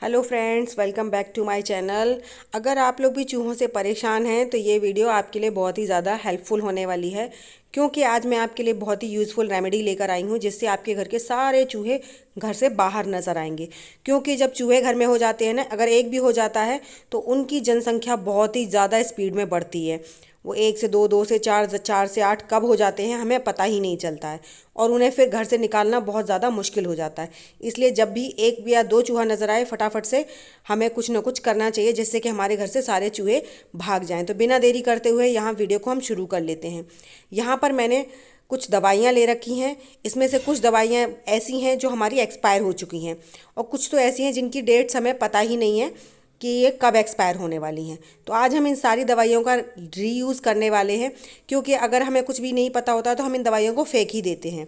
Hello friends, welcome back to my channel. अगर आप लोग भी चूहों से परेशान हैं तो ये वीडियो आपके लिए बहुत ही ज़्यादा हेल्पफुल होने वाली है, क्योंकि आज मैं आपके लिए बहुत ही यूज़फुल रेमेडी लेकर आई हूँ जिससे आपके घर के सारे चूहे घर से बाहर नज़र आएंगे। क्योंकि जब चूहे घर में हो जाते हैं ना, अगर एक भी हो जाता है तो उनकी जनसंख्या बहुत ही ज़्यादा स्पीड में बढ़ती है। वो एक से दो, दो से चार, चार से आठ कब हो जाते हैं हमें पता ही नहीं चलता है, और उन्हें फिर घर से निकालना बहुत ज़्यादा मुश्किल हो जाता है। इसलिए जब भी एक या दो चूहा नज़र आए, फटाफट से हमें कुछ ना कुछ करना चाहिए जिससे कि हमारे घर से सारे चूहे भाग जाएं। तो बिना देरी करते हुए यहाँ वीडियो को हम शुरू कर लेते हैं। यहाँ पर मैंने कुछ दवाइयाँ ले रखी हैं। इसमें से कुछ दवाइयाँ ऐसी हैं जो हमारी एक्सपायर हो चुकी हैं, और कुछ तो ऐसी हैं जिनकी डेट्स हमें पता ही नहीं है कि ये कब एक्सपायर होने वाली हैं। तो आज हम इन सारी दवाइयों का रीयूज़ करने वाले हैं, क्योंकि अगर हमें कुछ भी नहीं पता होता तो हम इन दवाइयों को फेंक ही देते हैं।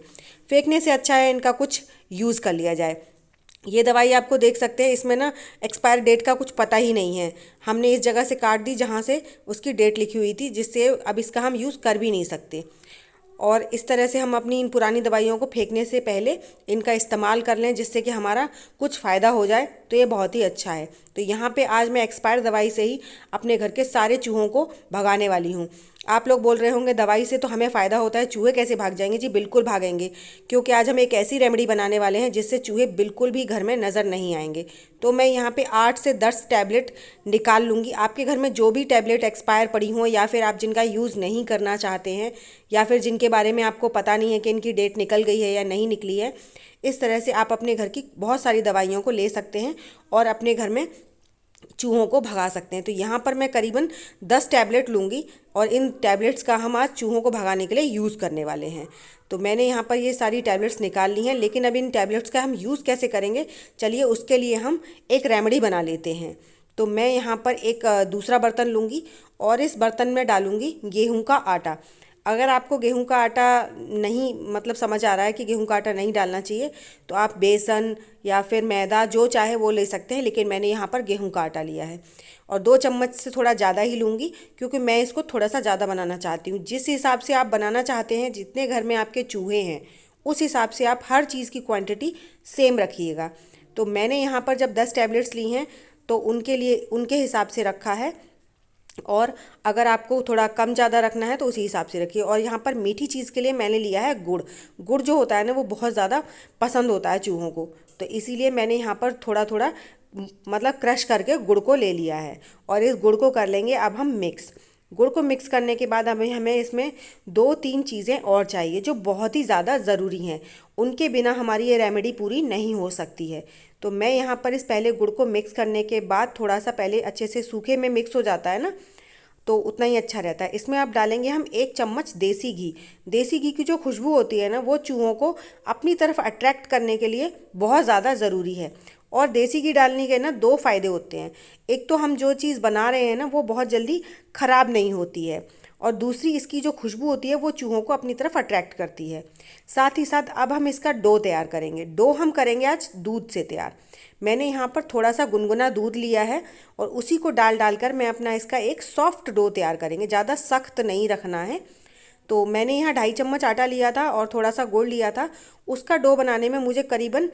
फेंकने से अच्छा है इनका कुछ यूज़ कर लिया जाए। ये दवाई आपको देख सकते हैं, इसमें ना एक्सपायर डेट का कुछ पता ही नहीं है। हमने इस जगह से काट दी जहाँ से उसकी डेट लिखी हुई थी, जिससे अब इसका हम यूज़ कर भी नहीं सकते। और इस तरह से हम अपनी इन पुरानी दवाइयों को फेंकने से पहले इनका इस्तेमाल कर लें, जिससे कि हमारा कुछ फ़ायदा हो जाए, तो ये बहुत ही अच्छा है। तो यहाँ पे आज मैं एक्सपायर दवाई से ही अपने घर के सारे चूहों को भगाने वाली हूँ। आप लोग बोल रहे होंगे दवाई से तो हमें फ़ायदा होता है, चूहे कैसे भाग जाएंगे? जी बिल्कुल भागेंगे, क्योंकि आज हम एक ऐसी रेमेडी बनाने वाले हैं जिससे चूहे बिल्कुल भी घर में नज़र नहीं आएंगे। तो मैं यहाँ पे 8 से 10 टैबलेट निकाल लूँगी। आपके घर में जो भी टैबलेट एक्सपायर पड़ी हों, या फिर आप जिनका यूज़ नहीं करना चाहते हैं, या फिर जिनके बारे में आपको पता नहीं है कि इनकी डेट निकल गई है या नहीं निकली है, इस तरह से आप अपने घर की बहुत सारी दवाइयों को ले सकते हैं और अपने घर में चूहों को भगा सकते हैं। तो यहाँ पर मैं करीबन 10 टैबलेट लूँगी, और इन टैबलेट्स का हम आज चूहों को भगाने के लिए यूज़ करने वाले हैं। तो मैंने यहाँ पर ये सारी टैबलेट्स निकाल ली हैं, लेकिन अब इन टैबलेट्स का हम यूज़ कैसे करेंगे, चलिए उसके लिए हम एक रेमेडी बना लेते हैं। तो मैं यहाँ पर एक दूसरा बर्तन लूँगी, और इस बर्तन में डालूँगी गेहूँ का आटा। अगर आपको गेहूं का आटा नहीं मतलब समझ आ रहा है कि गेहूं का आटा नहीं डालना चाहिए, तो आप बेसन या फिर मैदा जो चाहे वो ले सकते हैं, लेकिन मैंने यहाँ पर गेहूं का आटा लिया है। और 2 चम्मच से थोड़ा ज़्यादा ही लूँगी, क्योंकि मैं इसको थोड़ा सा ज़्यादा बनाना चाहती हूँ। जिस हिसाब से आप बनाना चाहते हैं, जितने घर में आपके चूहे हैं, उस हिसाब से आप हर चीज़ की क्वान्टिटी सेम रखिएगा। तो मैंने यहाँ पर जब 10 टैबलेट्स ली हैं तो उनके लिए उनके हिसाब से रखा है, और अगर आपको थोड़ा कम ज़्यादा रखना है तो उसी हिसाब से रखिए। और यहाँ पर मीठी चीज़ के लिए मैंने लिया है गुड़। गुड़ जो होता है ना, वो बहुत ज़्यादा पसंद होता है चूहों को, तो इसीलिए मैंने यहाँ पर थोड़ा थोड़ा मतलब क्रश करके गुड़ को ले लिया है। और इस गुड़ को कर लेंगे अब हम मिक्स। गुड़ को मिक्स करने के बाद हमें इसमें 2-3 चीज़ें और चाहिए जो बहुत ही ज़्यादा ज़रूरी हैं। उनके बिना हमारी ये रेमेडी पूरी नहीं हो सकती है। तो मैं यहाँ पर इस पहले गुड़ को मिक्स करने के बाद थोड़ा सा पहले अच्छे से सूखे में मिक्स हो जाता है ना, तो उतना ही अच्छा रहता है। इसमें आप डालेंगे हम 1 चम्मच देसी घी। देसी घी की जो खुशबू होती है ना, वो चूहों को अपनी तरफ अट्रैक्ट करने के लिए बहुत ज़्यादा ज़रूरी है। और देसी घी डालने के ना 2 फ़ायदे होते हैं। एक तो हम जो चीज़ बना रहे हैं ना, वो बहुत जल्दी ख़राब नहीं होती है, और दूसरी इसकी जो खुशबू होती है वो चूहों को अपनी तरफ अट्रैक्ट करती है। साथ ही साथ अब हम इसका डो तैयार करेंगे। डो हम करेंगे आज दूध से तैयार। मैंने यहाँ पर थोड़ा सा गुनगुना दूध लिया है, और उसी को डालकर मैं अपना इसका एक सॉफ्ट डो तैयार करेंगे। ज़्यादा सख्त नहीं रखना है। तो मैंने यहाँ 2.5 चम्मच आटा लिया था और थोड़ा सा गुड़ लिया था। उसका डो बनाने में मुझे करीबन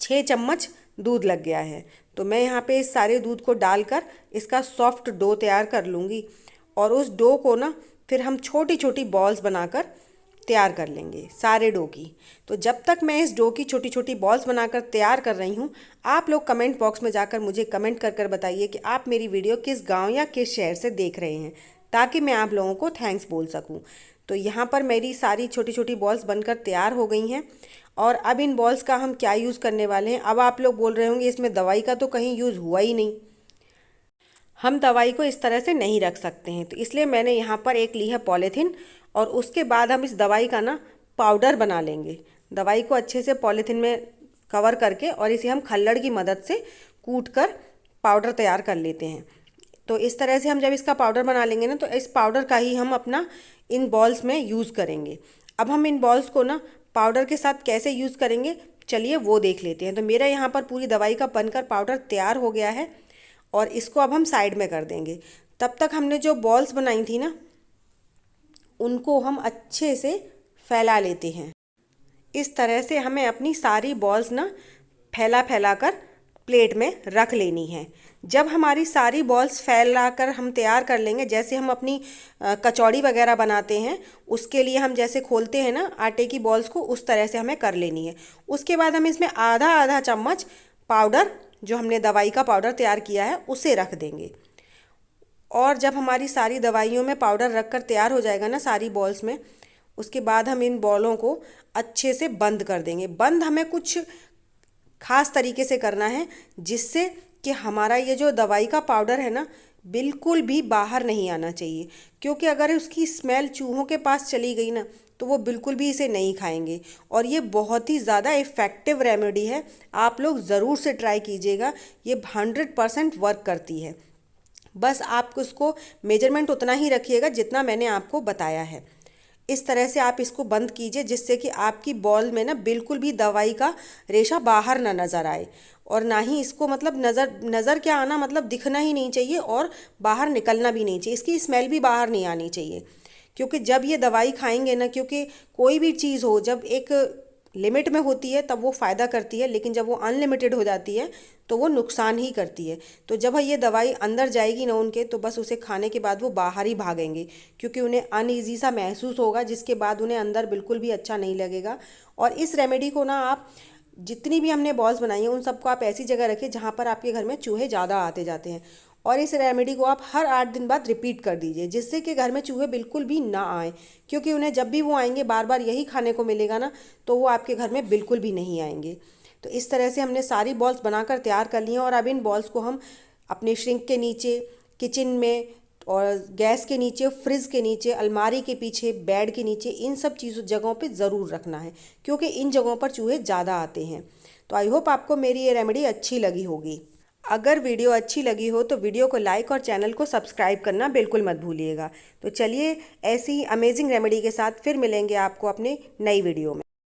6 चम्मच दूध लग गया है। तो मैं यहाँ पे इस सारे दूध को डालकर इसका सॉफ्ट डो तैयार कर लूँगी, और उस डो को ना फिर हम छोटी छोटी बॉल्स बनाकर तैयार कर लेंगे सारे डो की। तो जब तक मैं इस डो की छोटी छोटी बॉल्स बनाकर तैयार कर रही हूँ, आप लोग कमेंट बॉक्स में जाकर मुझे कमेंट कर कर बताइए कि आप मेरी वीडियो किस गांव या किस शहर से देख रहे हैं, ताकि मैं आप लोगों को थैंक्स बोल सकूँ। तो यहाँ पर मेरी सारी छोटी छोटी बॉल्स बनकर तैयार हो गई हैं। और अब इन बॉल्स का हम क्या यूज़ करने वाले हैं? अब आप लोग बोल रहे होंगे इसमें दवाई का तो कहीं यूज़ हुआ ही नहीं। हम दवाई को इस तरह से नहीं रख सकते हैं, तो इसलिए मैंने यहाँ पर एक ली है पॉलीथीन, और उसके बाद हम इस दवाई का ना पाउडर बना लेंगे। दवाई को अच्छे से पॉलीथीन में कवर करके, और इसे हम खल्लड़ की मदद से कूट कर पाउडर तैयार कर लेते हैं। तो इस तरह से हम जब इसका पाउडर बना लेंगे ना, तो इस पाउडर का ही हम अपना इन बॉल्स में यूज़ करेंगे। अब हम इन बॉल्स को ना पाउडर के साथ कैसे यूज़ करेंगे, चलिए वो देख लेते हैं। तो मेरा यहाँ पर पूरी दवाई का बनकर पाउडर तैयार हो गया है, और इसको अब हम साइड में कर देंगे। तब तक हमने जो बॉल्स बनाई थी ना, उनको हम अच्छे से फैला लेते हैं। इस तरह से हमें अपनी सारी बॉल्स ना फैला फैला कर प्लेट में रख लेनी है। जब हमारी सारी बॉल्स फैला कर हम तैयार कर लेंगे, जैसे हम अपनी कचौड़ी वगैरह बनाते हैं उसके लिए हम जैसे खोलते हैं ना आटे की बॉल्स को, उस तरह से हमें कर लेनी है। उसके बाद हम इसमें आधा आधा चम्मच पाउडर, जो हमने दवाई का पाउडर तैयार किया है, उसे रख देंगे। और जब हमारी सारी दवाइयों में पाउडर रख कर तैयार हो जाएगा ना सारी बॉल्स में, उसके बाद हम इन बॉलों को अच्छे से बंद कर देंगे। बंद हमें कुछ खास तरीके से करना है जिससे कि हमारा ये जो दवाई का पाउडर है ना बिल्कुल भी बाहर नहीं आना चाहिए, क्योंकि अगर उसकी स्मेल चूहों के पास चली गई ना तो वो बिल्कुल भी इसे नहीं खाएंगे। और ये बहुत ही ज़्यादा इफ़ेक्टिव रेमेडी है, आप लोग ज़रूर से ट्राई कीजिएगा, ये 100% वर्क करती है। बस आप उसको मेजरमेंट उतना ही रखिएगा जितना मैंने आपको बताया है। इस तरह से आप इसको बंद कीजिए जिससे कि आपकी बॉल में ना बिल्कुल भी दवाई का रेशा बाहर ना नज़र आए, और ना ही इसको मतलब नज़र क्या आना, मतलब दिखना ही नहीं चाहिए और बाहर निकलना भी नहीं चाहिए, इसकी स्मेल भी बाहर नहीं आनी चाहिए। क्योंकि जब ये दवाई खाएंगे ना, क्योंकि कोई भी चीज़ हो जब एक लिमिट में होती है तब वो फ़ायदा करती है, लेकिन जब वो अनलिमिटेड हो जाती है तो वो नुकसान ही करती है। तो जब ये दवाई अंदर जाएगी ना उनके, तो बस उसे खाने के बाद वो बाहर ही भागेंगे, क्योंकि उन्हें अनईजी सा महसूस होगा, जिसके बाद उन्हें अंदर बिल्कुल भी अच्छा नहीं लगेगा। और इस रेमेडी को ना आप जितनी भी हमने बॉल्स बनाई हैं उन सबको आप ऐसी जगह रखिए जहाँ पर आपके घर में चूहे ज़्यादा आते जाते हैं, और इस रेमेडी को आप हर 8 दिन बाद रिपीट कर दीजिए, जिससे कि घर में चूहे बिल्कुल भी ना आए। क्योंकि उन्हें जब भी वो आएंगे बार बार यही खाने को मिलेगा ना, तो वो आपके घर में बिल्कुल भी नहीं आएंगे। तो इस तरह से हमने सारी बॉल्स बनाकर तैयार कर ली हैं, और अब इन बॉल्स को हम अपने श्रिंक के नीचे, किचन में, और गैस के नीचे, फ्रिज के नीचे, अलमारी के पीछे, बेड के नीचे, इन सब चीज़ों जगहों पे ज़रूर रखना है, क्योंकि इन जगहों पर चूहे ज़्यादा आते हैं। तो आई होप आपको मेरी ये रेमेडी अच्छी लगी होगी। अगर वीडियो अच्छी लगी हो तो वीडियो को लाइक और चैनल को सब्सक्राइब करना बिल्कुल मत भूलिएगा। तो चलिए ऐसी ही अमेजिंग रेमेडी के साथ फिर मिलेंगे आपको अपने नई वीडियो में।